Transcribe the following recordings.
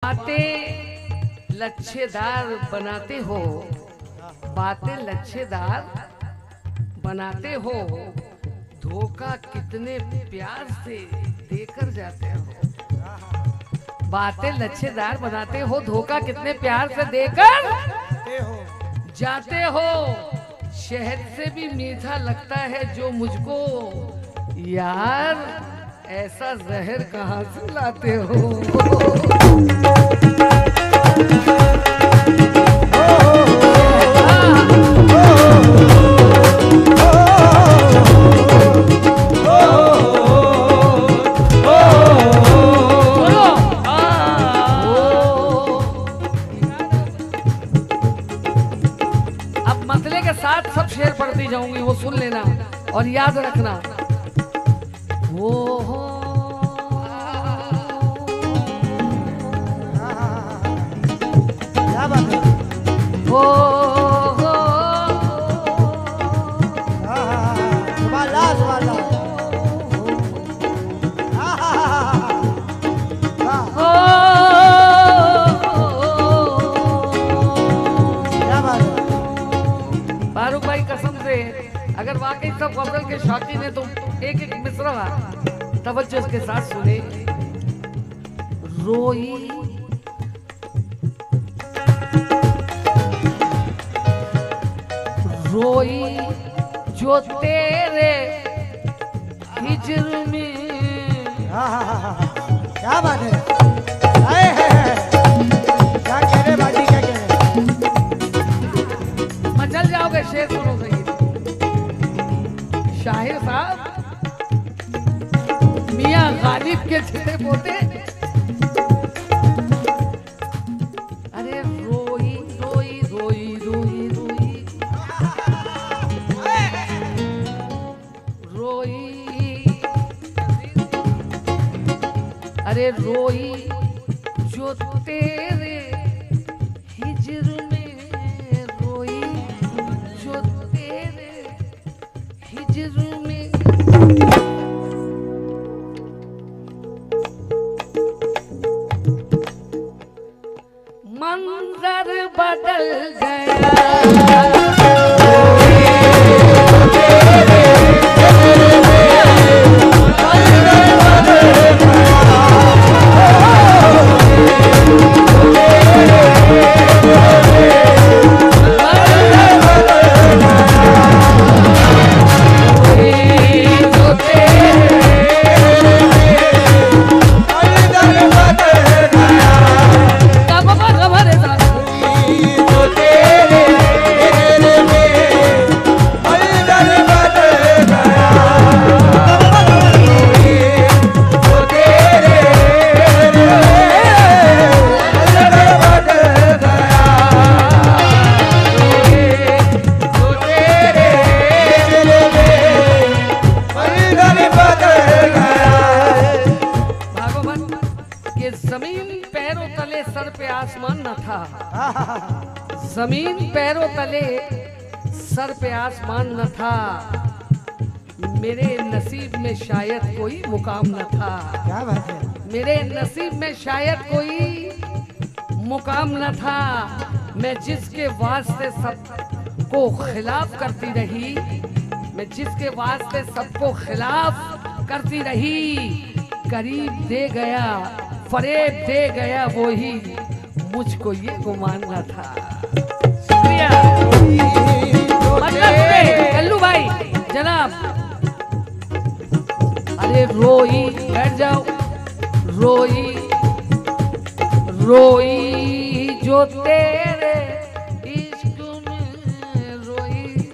बातें लच्छेदार बनाते हो, बातें लच्छेदार बनाते हो, धोखा कितने प्यार से देकर जाते हो। बातें लच्छेदार बनाते हो, धोखा कितने प्यार से देकर जाते हो। शहद से भी मीठा लगता है जो मुझको, यार ऐसा जहर कहाँ से लाते हो। अब मतले के साथ सब शेर पढ़ती जाऊंगी, वो सुन लेना और याद रखना। वो क्या बात है? हो सुभाला सुभाला। क्या बात है? फारूक भाई कसम से अगर वाकई सब गजल के शौकीन है तो एक एक मिसरा तवज्जो के साथ सुने। रोई रोई जो तेरे हिज्र में। क्या बात है? क्या कह रहे बाजी, क्या कह रहे? मचल जाओगे। शेर सुनो सही। शाहिर साहब मियां गालिब के छिटे पोते। अरे रोई रोई रोई रोई रोई रोई, अरे रोई जो तेरे हिज्र में, रोई जो तेरे हिज्र में। मंजर बदल गया, जमीन पैरों तले सर पे आसमान न था, मेरे नसीब में शायद कोई मुकाम न था। क्या बात है? मेरे नसीब में शायद कोई मुकाम न था। मैं जिसके वास्ते सबको खिलाफ करती रही, मैं जिसके वास्ते सबको खिलाफ करती रही, करीब दे गया फरेब दे गया वो ही, मुझको ये गुमान न था। शुक्रिया कल्लू भाई जनाब। अरे रोई, बैठ जाओ। रोई रोई जो तेरे इश्क में रोई।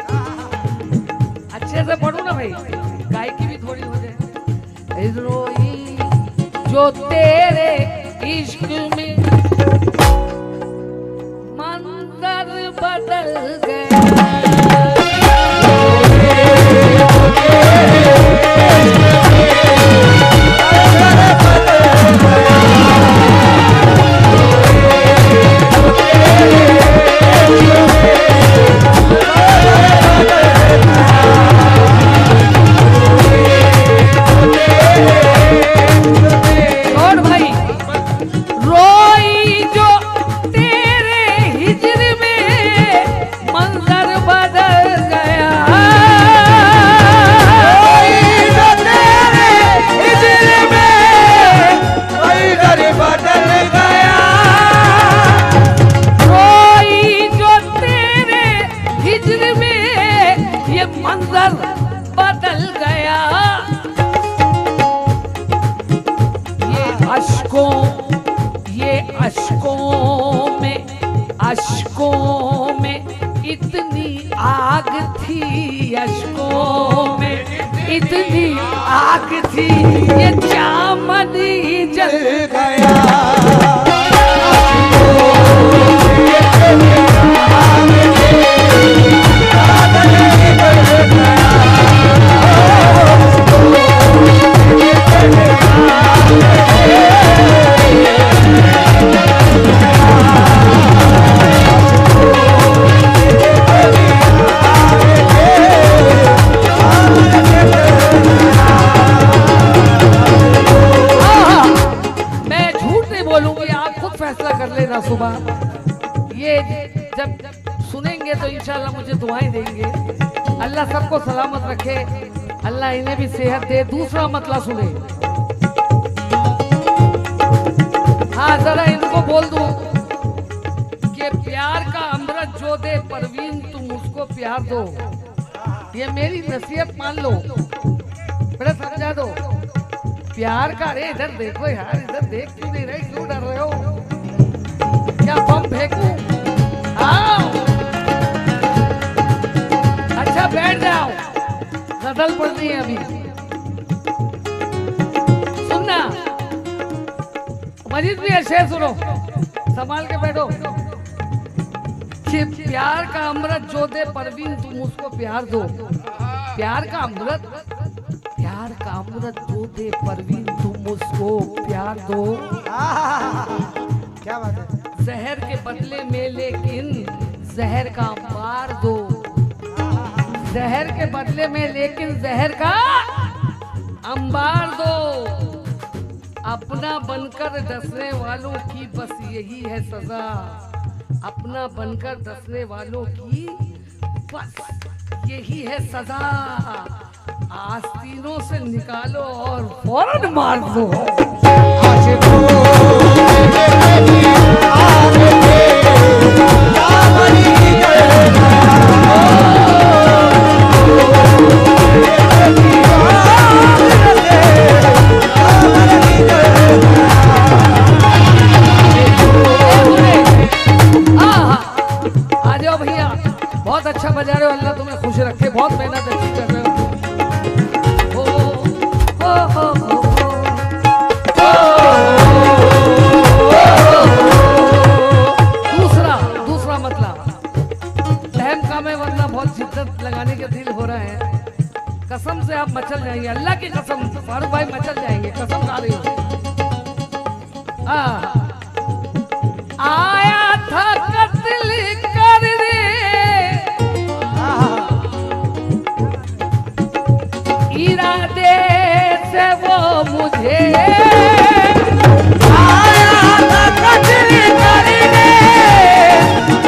अच्छे से पढ़ो ना भाई, गायकी भी थोड़ी हो जाए। रोई जो तेरे इश्क में, मंजर बदल गया। और भाई रोई अशकों में इतनी आग थी, अशकों में इतनी आग थी, ये चामनी जल गया। सुबह ये जब सुनेंगे तो इंशाल्लाह मुझे दुआएं देंगे। अल्लाह सबको सलामत रखे, अल्लाह इन्हें भी सेहत दे। दूसरा मतला सुने। हाँ जरा इनको बोल दूं कि प्यार का अमृत जो दे परवीन तुम उसको प्यार दो। ये मेरी नसीहत मान लो, बड़ा समझा दो। प्यार का, अरे इधर देखो यार, इधर देख क्यों नहीं रहे, क्यों डर रहे हो? क्या बम फेंकूं? आओ अच्छा बैठ जाओ, गजल पढ़नी है अभी। सुनना मजीद भी शेर सुनो, संभाल के बैठो। कि प्यार का अमृत जो दे परवीन तुम उसको प्यार दो। प्यार का अमृत, प्यार का अमृत जो दे परवीन तुम उसको प्यार दो। क्या बात है? जहर के बदले में लेकिन जहर का अंबार दो। जहर के बदले में लेकिन जहर का अंबार दो। अपना बनकर डसने वालों की बस यही है सजा। अपना बनकर डसने वालों की बस यही है सजा। आस्तीनों से निकालो और फौरन मार दो। आ जाओ भैया, बहुत अच्छा बजा रहे हो, अल्लाह तुम्हें खुश रखे। बहुत मेहनत अच्छी कर रहे हो। दूसरा मतलब रहम का में, वरना बहुत शिद्दत लगाने के दिल हो रहा है। कसम से आप मचल जाएंगे, अल्लाह की कसम, फारूक भाई मचल जाएंगे, कसम खा रही हो। आया था कत्ल करने, इरादे से वो मुझे आया था कत्ल करने,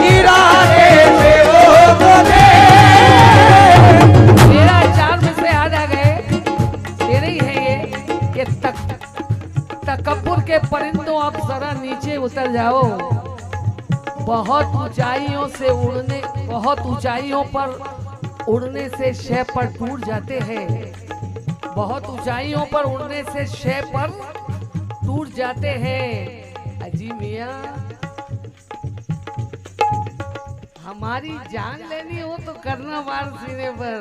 इरादे से वो मुझे। मेरा चार में से याद आ गए, तेरे ही है ये कि तकब्बुर के परिंदों अब जरा नीचे उतर जाओ। बहुत ऊंचाइयों से उड़ने, बहुत ऊंचाइयों पर उड़ने से शय पर टूट जाते हैं। बहुत ऊंचाइयों पर उड़ने से शय पर टूट जाते हैं। अजी मियां, हमारी जान लेनी हो तो करना वार सीने पर।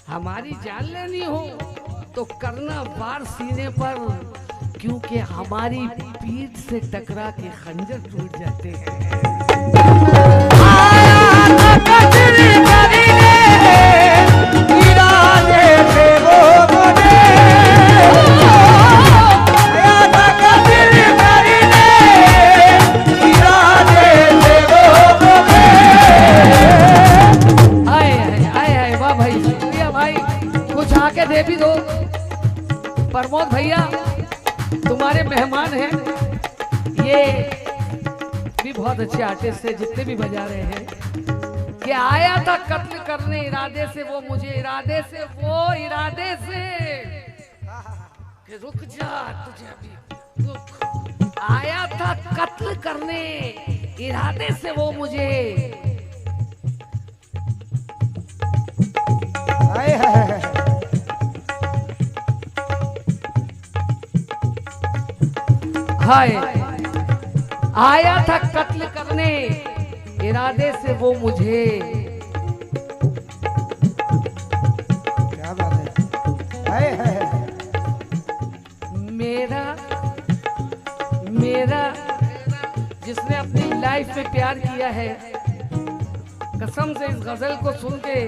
हमारी जान लेनी हो तो करना वार सीने पर, क्योंकि हमारी पीठ से टकरा के खंजर टूट जाते हैं। वाह भाई, शुक्रिया भाई, कुछ आके दे भी दो। प्रमोद भैया तुम्हारे मेहमान हैं, ये भी बहुत अच्छे आर्टिस्ट है, जितने भी बजा रहे हैं। कि आया था कत्ल करने इरादे से वो मुझे, इरादे से वो, इरादे से कि रुक जा तुझे अभी रुक। आया था कत्ल करने इरादे से वो मुझे। हाय आया था कत्ल करने इरादे से वो मुझे। क्या बात है। हाय हाय हाय। मेरा मेरा जिसने अपनी लाइफ में प्यार किया है, कसम से इस गजल को सुन के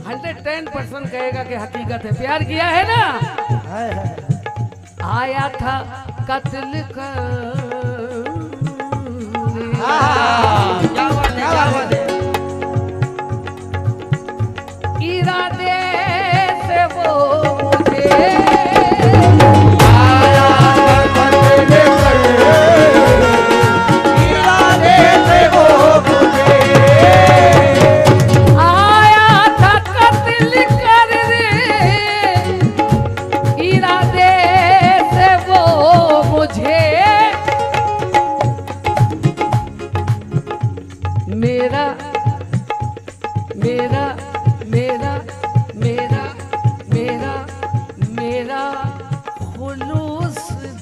110% कहेगा कि हकीकत है, प्यार किया है ना। हाय हाय। आया था कत्ल कर क्या बात है, क्या बात है। इरादे से वो मुझे मेरा मेरा मेरा मेरा मेरा मेरा खुलूस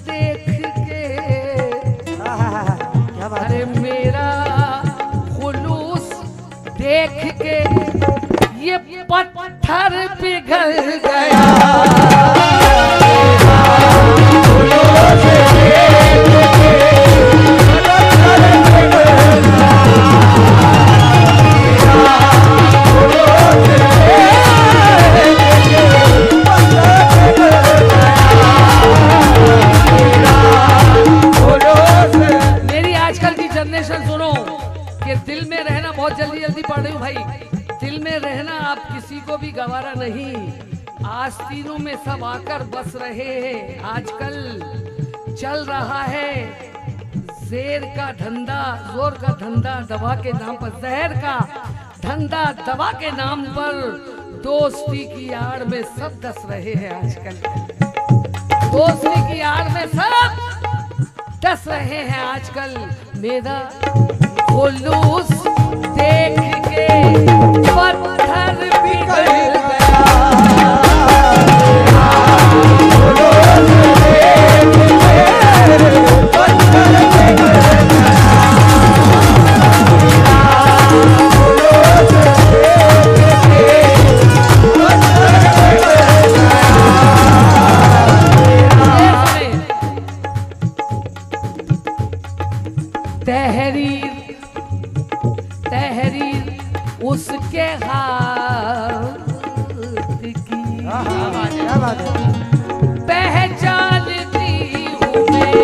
देख के, क्या बात अरे है। मेरा खुलूस देख के ये पत्थर पिघल गया। सुनो कि दिल में रहना, बहुत जल्दी जल्दी पढ़ रही हूँ भाई, दिल में रहना आप किसी को भी गवारा नहीं, आस्तीनों में सब आकर बस रहे हैं। आजकल चल रहा है जेर का धंधा, जोर का धंधा, दवा के नाम पर, जहर का धंधा दवा के नाम पर, दोस्ती की आड़ में सब दस रहे हैं। आजकल दोस्ती की आड़ में सब दस रहे हैं। आजकल मेरा खुलूस देख के पत्थर पिघल गया। तहरीर तहरीर उसके हाथ की क्या बात है। पहचानती हूँ मैं,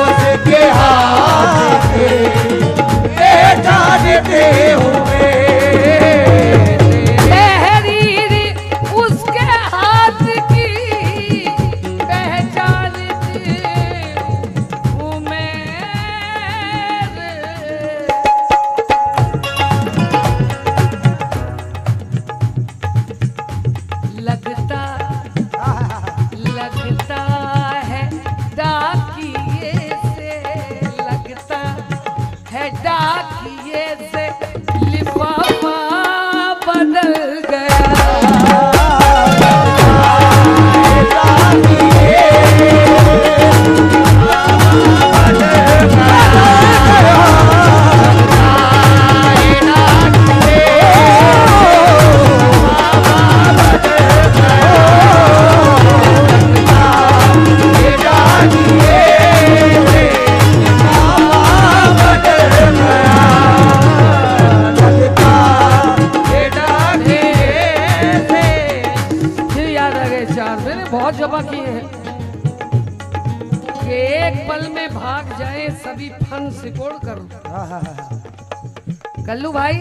उसके हाथ पहचानते हुए, तहरीर उसके हाथ की पहचानती हूँ मैं। लगता लगता है डाकिए से, लगता है डाकिए से लिफाफा बदल गया। बहुत जमा किए हैं कि एक पल में भाग जाए सभी फन सिकोड़ कर। कल्लू भाई,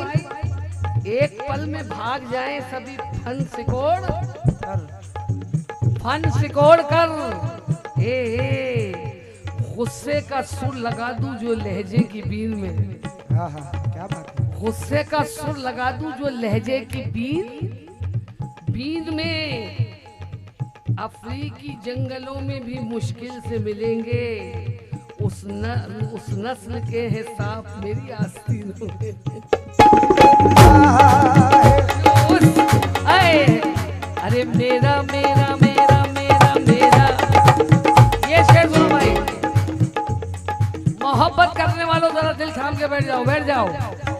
एक पल में भाग जाए सभी फन सिकोड़ कर। गुस्से का सुर लगा दूं जो लहजे की बीन में, क्या बात है। गुस्से का सुर लगा दूं जो लहजे की बीन में। अफ्रीकी जंगलों में भी मुश्किल से मिलेंगे उस नस्ल के हैं सांप मेरी आस्तीनों में। अरे मेरा मेरा मेरा मेरा मेरा, ये शेर सुनो भाई। मोहब्बत करने वालों जरा दिल थाम के बैठ जाओ, बैठ जाओ,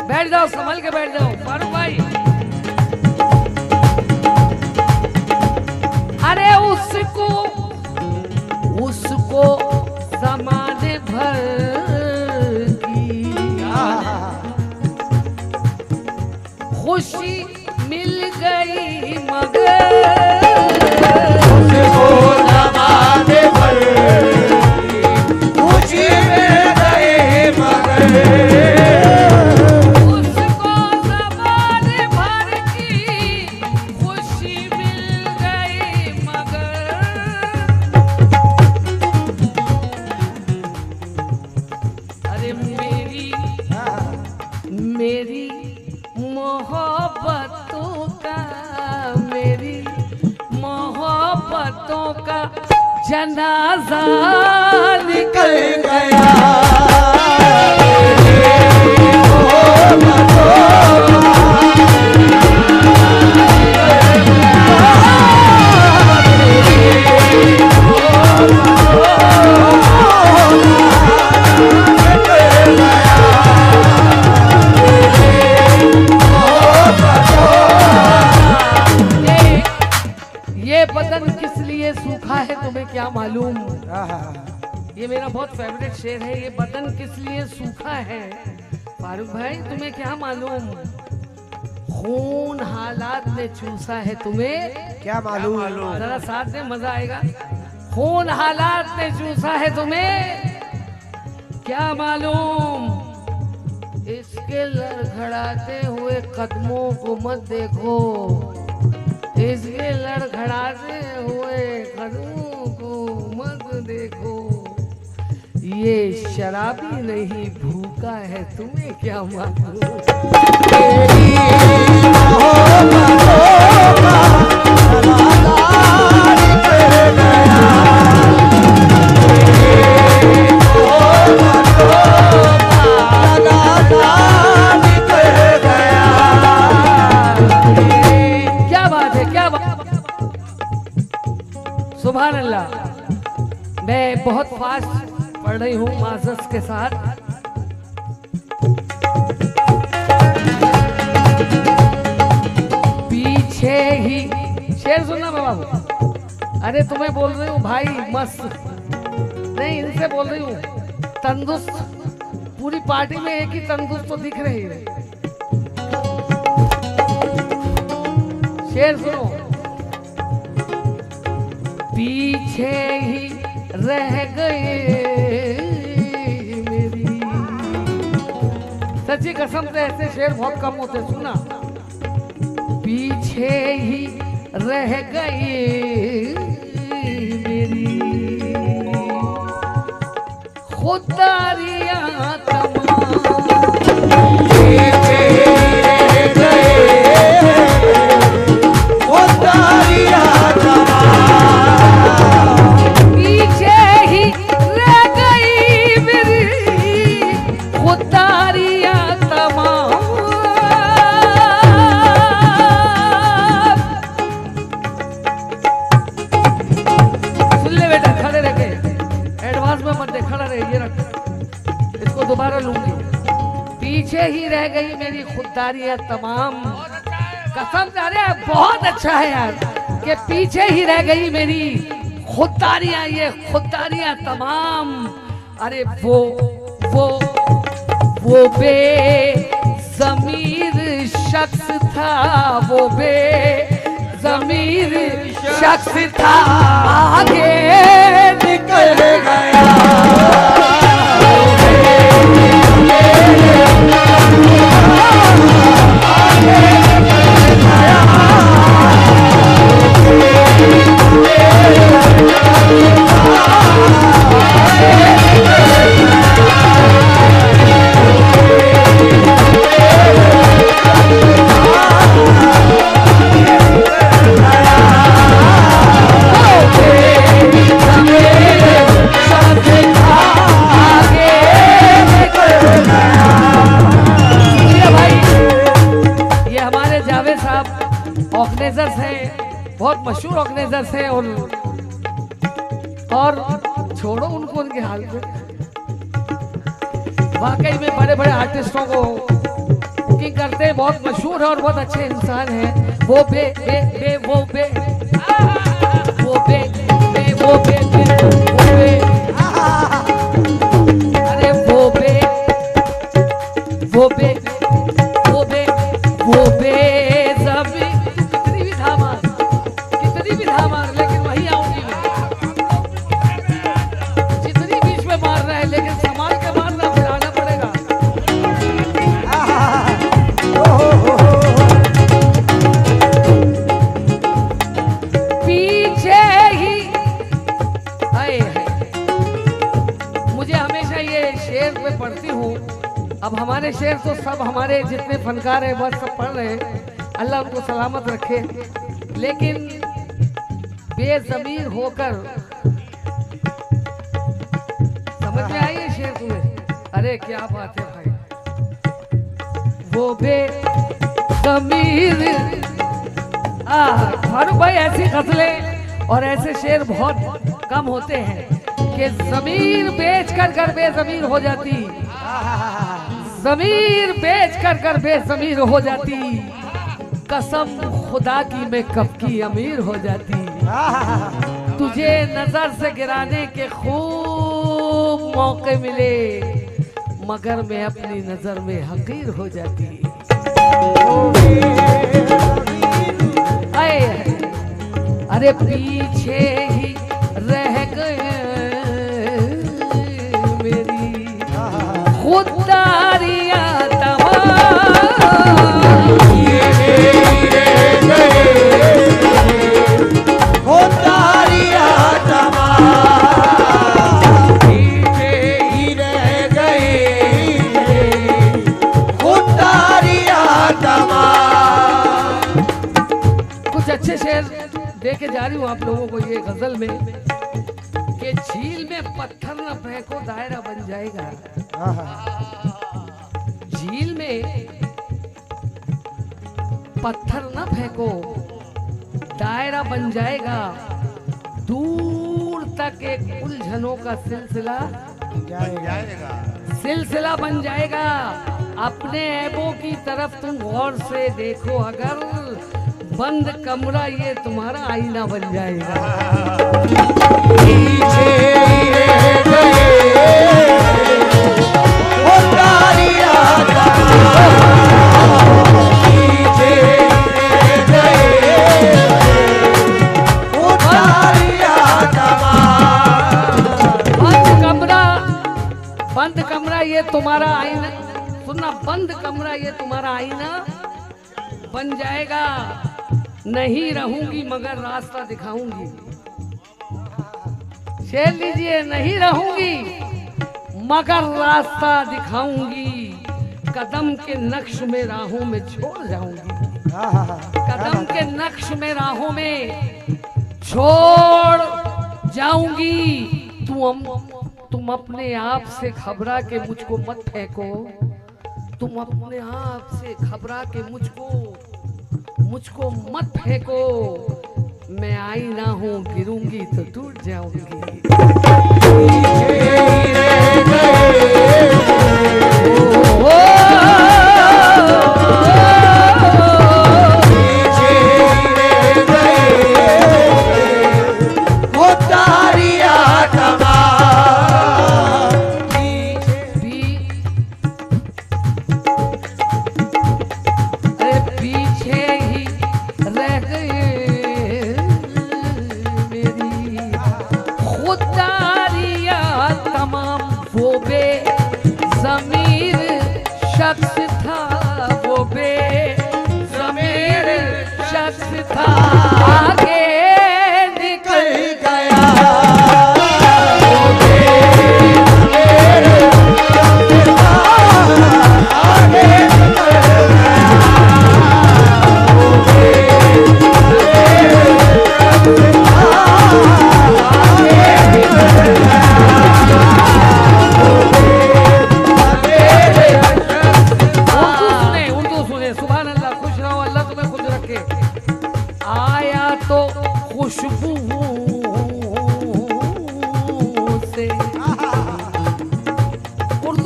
बैठ जाओ, संभल के बैठ जाओ। फारूक भाई, अरे उसको ज़माने भर की खुशी मिल गई मगर उसको ज़माने भर की खुशी मिल गई मगर उसको ज़माने भर की खुशी मिल गई मगर अरे मेरी मोहब्बतों का जनाजा निकल गया। ये बदन किस लिए सूखा है तुम्हें क्या मालूम? ये मेरा बहुत फेवरेट शेर है। ये बदन किस लिए सूखा है फारूक भाई तुम्हें क्या मालूम? खून हालात ने चूसा है तुम्हें क्या मालूम? जरा साथ में मजा आएगा। खून हालात ने चूसा है तुम्हें क्या मालूम? इसके लड़खड़ाते हुए कदमों को मत देखो, इसके लड़खड़ाते हुए कदमों को मत देखो। ये शराबी नहीं भूखा है तुम्हें क्या मालूम? सुभान अल्लाह। मैं बहुत फास्ट पढ़ रही हूँ माजस के साथ। पीछे ही शेर सुनना मैं बाबू। अरे तुम्हें बोल रही हूँ भाई मस्त नहीं, इनसे बोल रही हूँ तंदुरुस्त। पूरी पार्टी में एक ही तंदुरुस्त तो दिख रही है। शेर सुनो। पीछे ही रह गए मेरी, सच्ची कसम से ऐसे शेर बहुत कम होते। सुना, पीछे ही रह गए मेरी खुदारियां तमाम। दोबारा लूंगी। पीछे ही रह गई मेरी खुददारियां तमाम। कसम से, अरे बहुत अच्छा है यार कि पीछे ही रह गई मेरी खुददारियां, ये खुददारियां तमाम। अरे वो बेज़मीर शख्स था, वो बेज़मीर शख्स था, आगे निकल गया। ऑर्गेनाइजर्स हैं, बहुत मशहूर ऑर्गेनाइजर्स हैं। और छोड़ो उनको उनके हाल पे। वाकई में बड़े बड़े आर्टिस्टों को बुकिंग करते हैं, बहुत मशहूर है और बहुत अच्छे इंसान हैं। वो बे बे बे वो बे वो बे बे वो बे वो बे अरे वो बे वो बे वो बे वो बे सभी कितनी भी था मार लेकिन वही आऊंगी मैं। जितनी बीच में मार रहा है लेकिन संभाल के मारना, फिर आना पड़ेगा। पीछे ही आए हैं। मुझे हमेशा ये शेर में पढ़ती हूँ। अब हमारे शेर तो सब हमारे जितने फनकार हैं बस सब पढ़ रहे हैं, अल्लाह उनको सलामत रखे। लेकिन बेज़मीर होकर, समझ में आई है शेर तुम्हें? अरे क्या बात है भाई। वो बेज़मीर फारूक भाई, ऐसी गजलें और ऐसे शेर बहुत कम होते हैं कि जमीर बेच कर कर बेजमीर हो जाती, जमीर बेच कर कर बेजमीर हो जाती, कसम खुदा की मैं कब की अमीर हो जाती। तुझे नजर से गिराने के खूब मौके मिले, मगर मैं अपनी नजर में हकीर हो जाती। अरे पीछे ही रह गए मेरी खुददारियां देके जा रही हूँ आप लोगों को ये गजल में कि झील में पत्थर न फेंको दायरा बन जाएगा। झील में पत्थर न फेंको दायरा बन जाएगा, दूर तक एक उलझनों का सिलसिला बन जाएगा। अपने ऐबों की तरफ तुम गौर से देखो, अगर बंद कमरा ये तुम्हारा आईना बन जाएगा। बंद कमरा ये तुम्हारा आईना, सुनना, बंद कमरा ये तुम्हारा आईना बन जाएगा। नहीं रहूंगी मगर रास्ता दिखाऊंगी। शेर लीजिए, नहीं रहूंगी मगर रास्ता दिखाऊंगी, कदम के नक्श में राहों में छोड़ जाऊंगी। कदम के नक्श में राहों में छोड़ जाऊंगी। तुम अपने आप से घबरा के मुझको मत फेंको, तुम अपने आप से घबरा के मुझको मत फेंको। मैं आईना हूँ, गिरूंगी तो टूट जाऊंगी।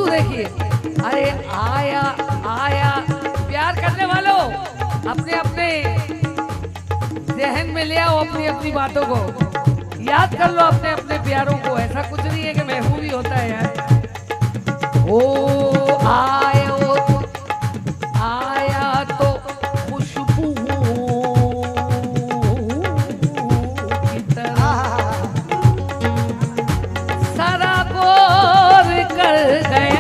उर्दू देखिए। अरे आया आया, प्यार करने वालों अपने अपने जहन में ले आओ अपनी अपनी बातों को, याद कर लो अपने अपने प्यारों को। ऐसा कुछ नहीं है कि महबूबी होता है यार। ओ आया तो खुशबू की तरह सराबोर कर गया।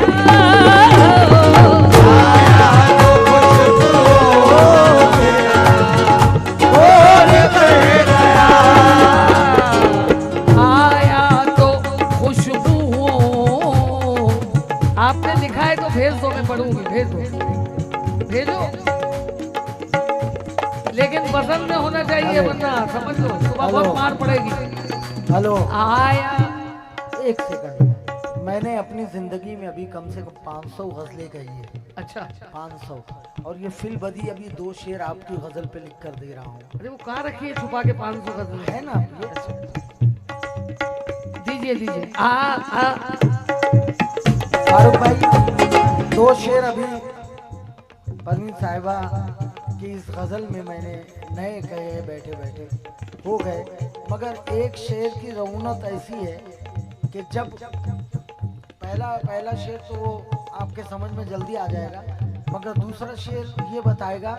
आपने लिखा है तो भेज दो, मैं पढ़ूंगी, भेज दो, भेजो, लेकिन पसंद में होना चाहिए, वरना समझ लो सुबह बहुत मार पड़ेगी। हेलो, आया, एक सेकंड। मैंने अपनी जिंदगी में अभी कम से कम 500 गजलें कही है। अच्छा 500, और ये फिल बदी अभी 2 शेर आपकी गजल पे लिख कर दे रहा हूँ। अरे वो कहाँ रखी है छुपा के 500 गजल है ना ये? दीजिए दीजिए। फारूक भाई 2 शेर अभी परवीन साहिबा की इस गजल में मैंने नए कहे हैं, बैठे बैठे हो गए, मगर एक शेर की रौनक ऐसी है कि जब पहला शेर तो वो आपके समझ में जल्दी आ जाएगा, मगर दूसरा शेर ये बताएगा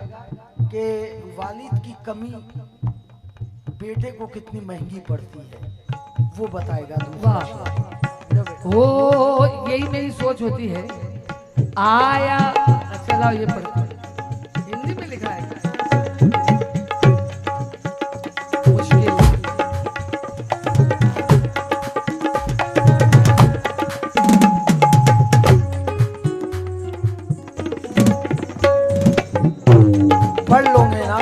कि वालिद की कमी बेटे को कितनी महंगी पड़ती है, वो बताएगा दूसरा शेर। वो यही मेरी सोच होती है। आया, अच्छा लाओ ये पढ़ो, हिंदी में लिखा है, मुश्किल। पढ़ लोगे ना?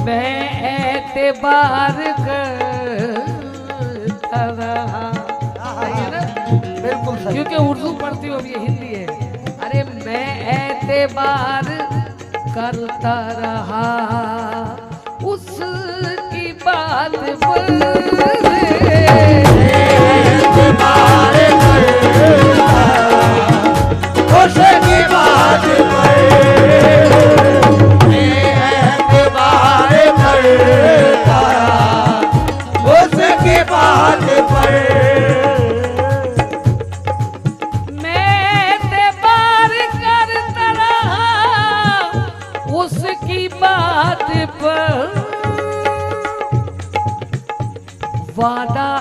मैं एतबार करता रहा, बिल्कुल सही। क्योंकि उर्दू पढ़ती हो, ये हिंदी है। अरे मैं एतबार करता रहा उसकी बात पर, उसकी बात उसकी बात पर वादा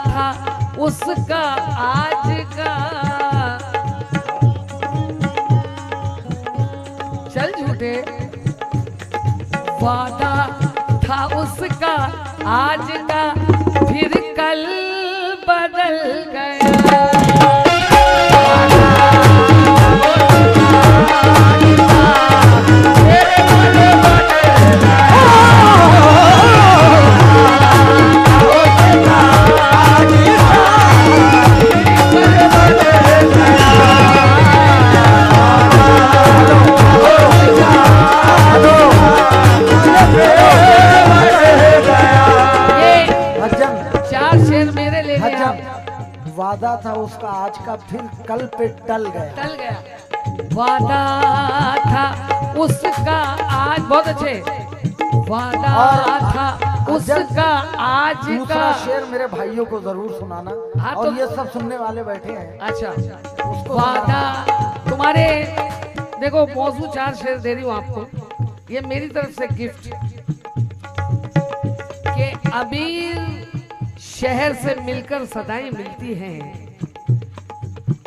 था उसका आज का, चल झूठे, वादा था उसका आज का फिर कल बदल गया। वादा था उसका आज का फिर कल पे टल गया। वादा था उसका आज, बहुत अच्छे, वादा था उसका आज का। दूसरा शेर मेरे भाइयों को जरूर सुनाना। हाँ, और तो ये सब सुनने वाले बैठे हैं। अच्छा, वादा तुम्हारे, देखो मौजूद 4 शेर दे रही हूँ आपको, ये मेरी तरफ से गिफ्ट, कि अबीर शहर से मिलकर सदाएं मिलती हैं।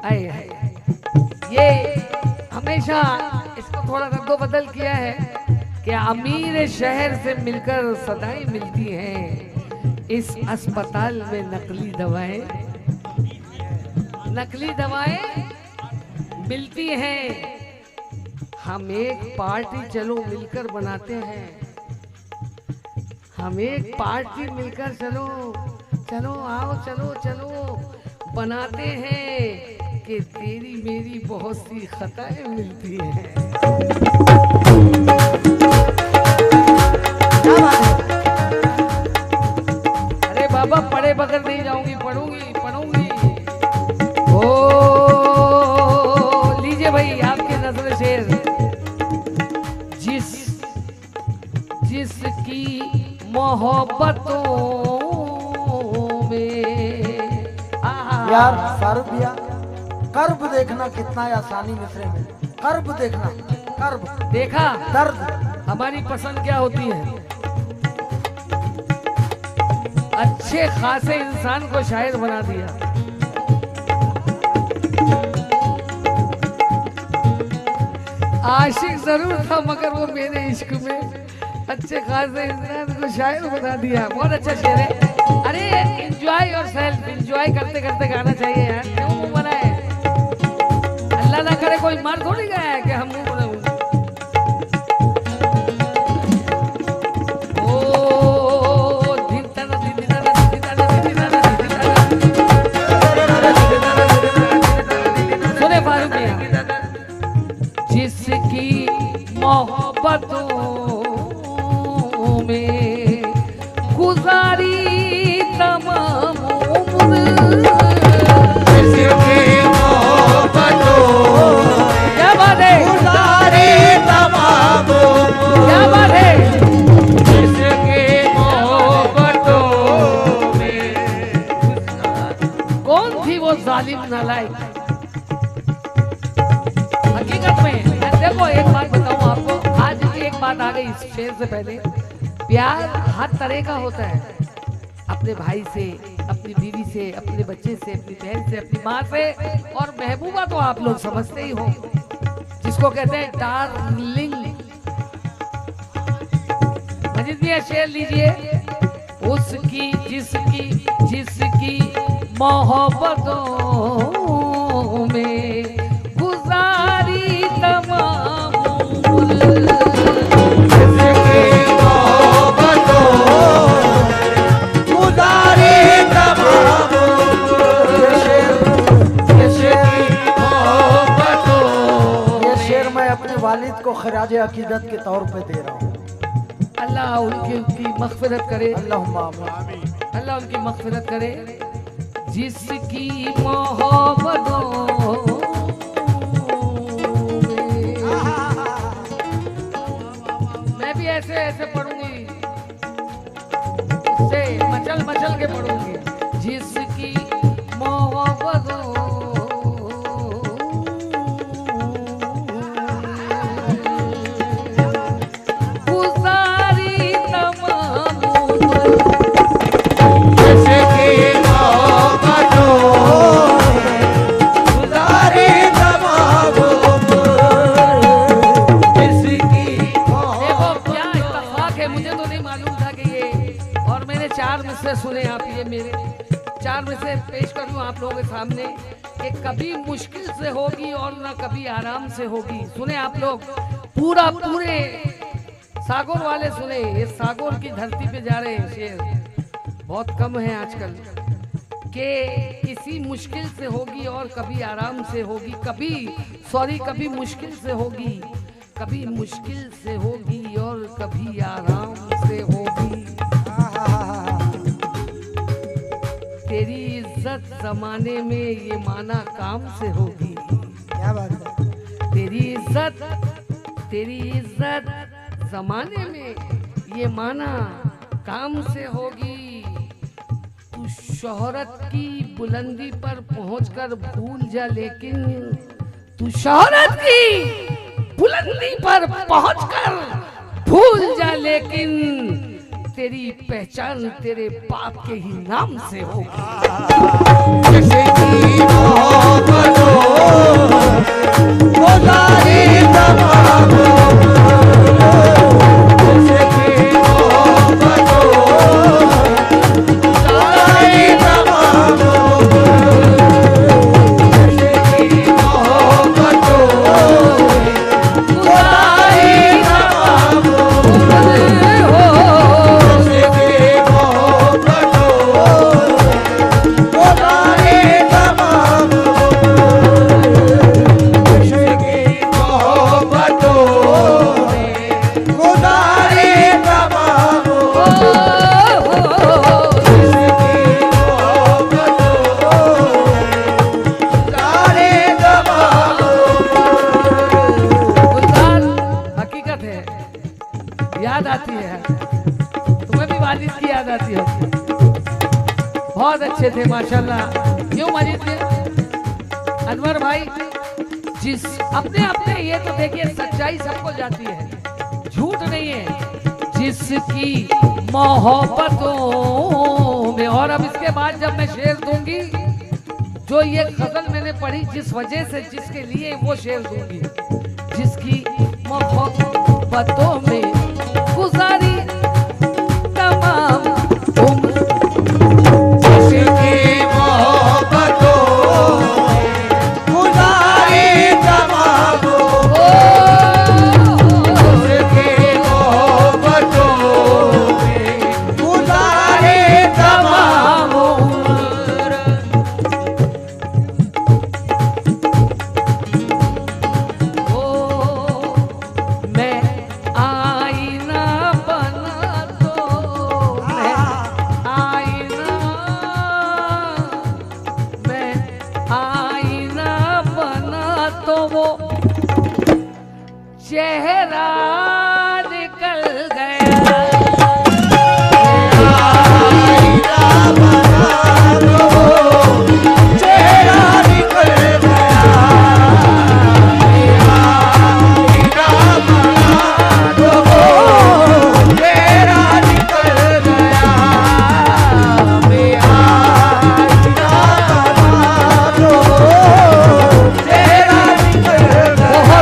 आए है ये हमेशा इसको थोड़ा रद्दो बदल किया है कि अमीर शहर से मिलकर सदाएं मिलती हैं। इस अस्पताल में नकली दवाएं मिलती हैं। हम एक पार्टी चलो मिलकर बनाते हैं, हम एक पार्टी मिलकर चलो आओ चलो बनाते हैं कि तेरी मेरी बहुत सी खताएं मिलती हैं। अरे बाबा पढ़े बगैर नहीं जाऊंगी, पढ़ूंगी। ओ लीजिए भाई आपके नजर शेर। जिसकी मोहब्बतों में यार फारूक भैया, कर्ब देखना कितना आसानी मिसरे में, कर्ब देखना, कर्ब देखा दर्द। हमारी पसंद क्या होती है? अच्छे खासे इंसान को शायर बना दिया। आशिक जरूर था मगर वो मेरे इश्क में अच्छे खासे इंसान को शायर बना दिया। बहुत अच्छा शेर है। अरे एंजॉय योर सेल्फ, एंजॉय करते करते गाना चाहिए यार। क्यों मुंह बनाए? अल्लाह ना करे कोई मर थोड़ी गया है कि हम मुंह बनाए। सुने फारूक भैया, जिसकी मोहब्बतों में गुजारी तमाम उम्र, जिसकी मोहब्बतों क्या बात है, गुजारी तमाम उम्र, क्या बात है, जिसकी मोहब्बतों में कौन थी वो जालिम नालायक? हकीकत में देखो एक बात बताऊं आपको, आज एक बात आ गई इस शेर से पहले। प्यार हर तरह का होता है, अपने भाई से, अपनी बीवी से, अपने बच्चे से, अपनी बहन से, अपनी माँ से, और महबूबा तो आप लोग समझते ही हो जिसको कहते हैं डार्लिंग। मजीद भी शेर लीजिए। उसकी जिसकी मोहब्बतों में गुजारी तमाम उम्र, जिसकी मोहब्बतों गुजारी तमाम उम्र, जिसकी मोहब्बतों ये शेर मैं अपने वालिद को खराज अकीदत के तौर पे दे रहा हूँ। अल्लाह उनकी मग़फ़िरत करे, अल्लाहुम्मा आमीन। अल्लाह उनकी मग़फ़िरत करे। जिसकी मोहब्बतों में, मैं भी ऐसे ऐसे पढ़ूंगी, उससे मचल मचल के पढ़ूंगी। जिसकी मोहब्बतों गुजारी तमाम उम्र, जिसकी मोहब्बतों गुजारी तमाम उम्र, जिसकी देखो क्या इत्तेफाक है, मुझे तो नहीं मालूम था कि ये, और मैंने 4 मिसरे सुने। आप ये मेरे 4 मिसरे पेश करूं आप लोगों के सामने कि कभी मुश्किल से होगी और ना कभी आराम से होगी। सुने आप लोग, पूरे सागौर वाले सुने। ये सागौर की धरती पे जा रहे हैं शेर, बहुत कम है आजकल, कि किसी मुश्किल से होगी और कभी आराम से होगी, कभी मुश्किल से होगी, कभी मुश्किल से होगी और कभी आराम से होगी। तेरी इज्जत जमाने में ये माना काम से होगी। क्या बात है। तेरी इज्जत जमाने में ये माना काम से होगी। तू शोहरत की बुलंदी पर पहुंचकर भूल जा, लेकिन तू शोहरत की बुलंदी पर पहुंचकर भूल जा, लेकिन तेरी पहचान तेरे बाप के ही नाम से होगी। जिसकी मोहब्बतों गुजारी तमाम उम्र, जिसकी मोहब्बतों गुजारी तमाम उम्र, जिसकी मोहब्बतों गुजारी तमाम उम्र, जिसकी मोहब्बतों अच्छे थे माशाल्लाह। क्यों मजीद थे अनवर भाई? जिस अपने अपने ये तो देखिए सच्चाई सबको जाती है, झूठ नहीं है। जिसकी मोहब्बतों में, और अब इसके बाद जब मैं शेर दूंगी, जो ये गजल मैंने पढ़ी जिस वजह से, जिसके लिए वो शेर दूंगी। जिसकी मोहब्बतों में गुजारी तमाम उम्र, जिसकी मोहब्बतों में गुजारी तमाम उम्र, जिसकी मोहब्बतों में गुजारी तमाम उम्र। ओ मैं आईना बना दो, मैं आईना बना तो वो चेहरा निकल गया। आईना बना दो, चेहरा निकल गया। आईना बना दो, चेहरा निकल गया। आईना बना दो, चेहरा निकल गया।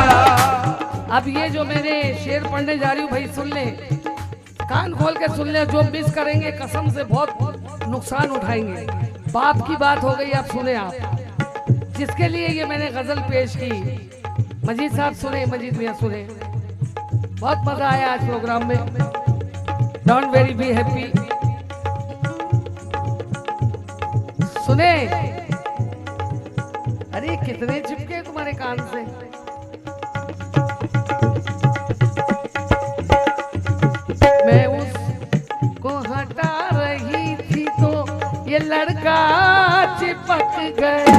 अब ये जो मैंने शेर पढ़ने जा रही हूँ भाई, सुन ले, कान खोल के सुन ले। जो मिस करेंगे कसम से बहुत नुकसान उठाएंगे। बाप की बात हो गई, अब सुने आप। जिसके लिए ये मैंने गजल पेश की, मजीद साहब सुने, मजीद मियाँ सुने। बहुत मजा आया आज प्रोग्राम में। Don't very be happy. सुने, अरे कितने चिपके तुम्हारे कान से। मैं उसको हटा रही थी तो ये लड़का चिपक गया।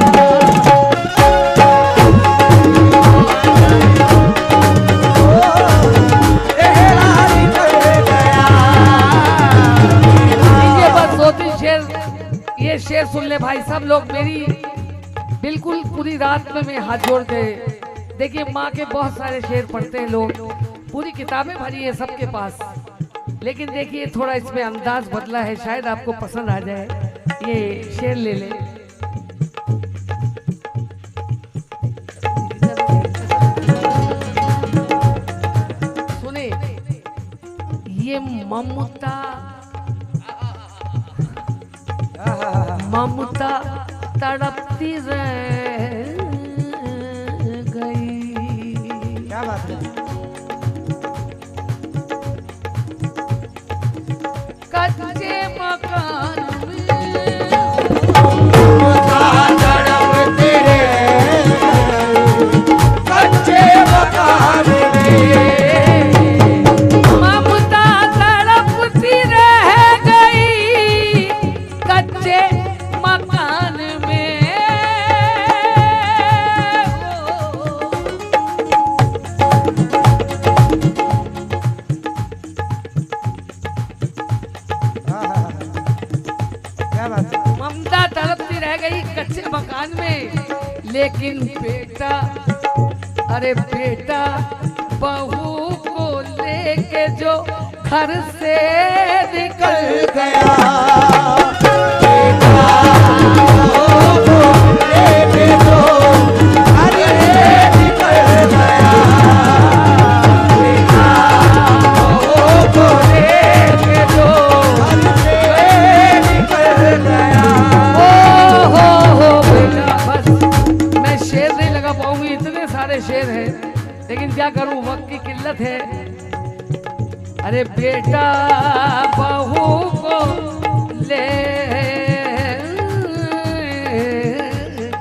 चेहरा निकल गया। ये बस 2-3 शेर, ये शेर सुन ले भाई सब लोग। मेरी बिल्कुल पूरी रात में मैं हाथ जोड़ के, देखिए माँ के बहुत सारे शेर पढ़ते हैं लोग, पूरी किताबें भरी है सबके पास, लेकिन देखिए थोड़ा इसमें अंदाज बदला है, शायद आपको पसंद आ जाए। ये शेर ले ले। सुने, ये ममता ममता तड़पती रह गई। क्या बात है? कच्चे मकान में तड़पती रह कच्चे मकान में। ममता तड़पती रह गई कच्चे मकान में। क्या बात है? ममता तड़पती रह गई कच्चे मकान में, लेकिन बेटा, अरे बेटा बहू को लेके जो घर से निकल गया। बेटा लेके जो घर से निकल गया। बेटा को लेके जो घर से निकल गया। हो बेटा, बस मैं शेर नहीं लगा पाऊंगी, इतने सारे शेर हैं, लेकिन क्या करूं, वक्त की किल्लत है। अरे बेटा बहू को ले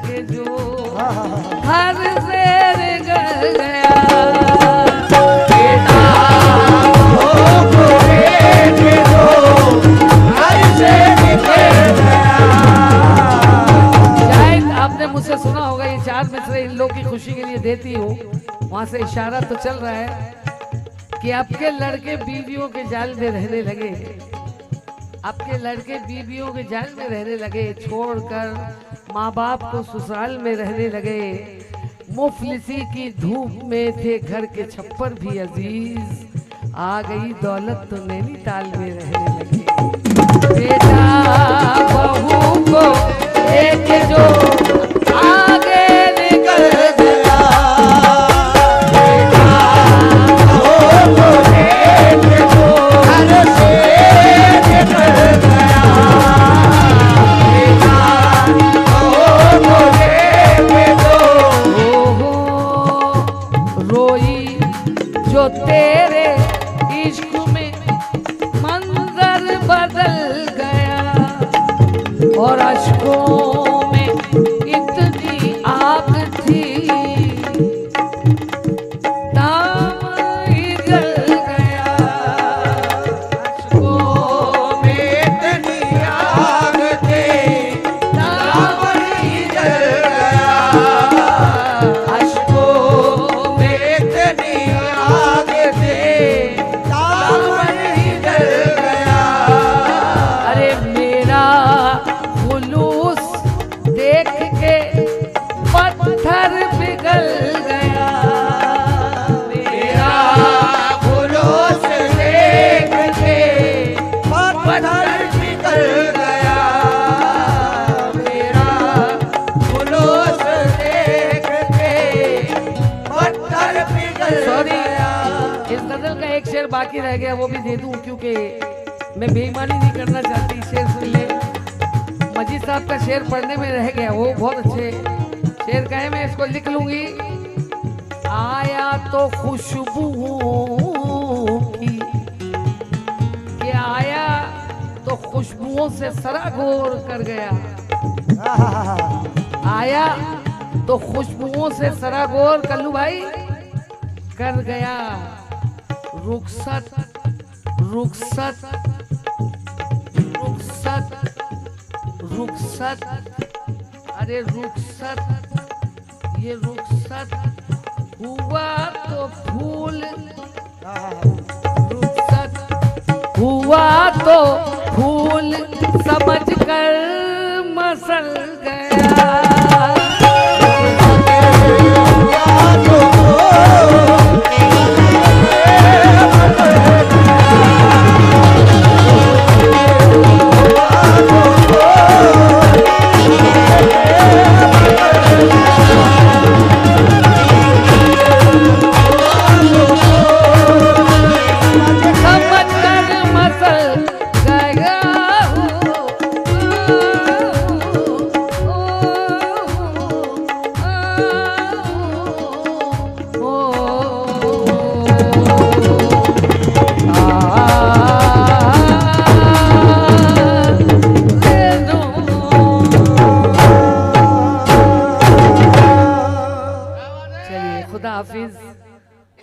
के जो घर से निकल गया। बेटा को लेके जो घर से निकल गया। शायद आपने मुझसे सुना होगा, ये 4 मिसरे इन लोग की खुशी के लिए देती हूँ। वहां से इशारा तो चल रहा है कि आपके लड़के बीवियों के जाल में रहने लगे, आपके लड़के बीवियों के जाल में रहने लगे, छोड़कर माँ बाप को ससुराल में रहने लगे। मुफलिसी की धूप में थे घर के छप्पर भी अजीज, आ गई दौलत तो नैनीताल में रहने लगे। बेटा बहू को एक जो आगे निकल गया, बेटा बहू को एक जो घर से निकल गया, बेटा बहू को एक जो रोई जो तेरे इश्क में मंजर बदल गया, और अश्कों में इतनी आग थी दाम ही जल गया, अश्कों में इतनी आग थी दाम ही जल गया, अश्कों में इतनी आग थी दाम ही जल गया। अरे मेरा खुलूस देख के पत्थर पिघल गया, मेरा खुलूस देख के पत्थर पिघल गया, मेरा खुलूस देख के पत्थर पिघल गया। इस गजल का एक शेर बाकी रह गया, वो भी दे दूं क्योंकि मैं बेईमानी नहीं करना चाहती। शेर सुन ले, मजीद साहब का शेर पढ़ने में रह गया, वो बहुत अच्छे शेर का है, मैं इसको लिख लूंगी। आया तो खुशबू की, कि आया तो खुशबुओं से सरागोर कर गया, आया तो खुशबुओं से सरागोर कल्लू भाई कर गया। रुखसत रुखसत रुखसत रुखसत, अरे रुखसत, ये रुखसत हुआ तो फूल, रुखसत हुआ तो फूल समझकर मसल गया,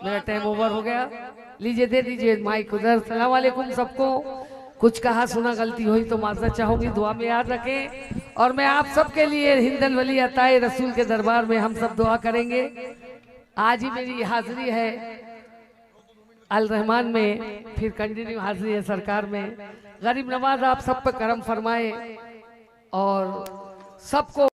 मेरा टाइम ओवर हो गया। लीजिए दे दीजिए माइक उधर। सलाम वालेकुम सबको। कुछ कहा सुना गलती हुई तो माजरत चाहूंगी, दुआ में याद रखें। और मैं आप सबके लिए हिंदल वली अताए रसूल के दरबार में हम सब दुआ करेंगे। आज ही मेरी हाजिरी है अल रहमान में, फिर कंटिन्यू हाजिरी है सरकार में। गरीब नवाज आप सब पे करम फरमाए और सबको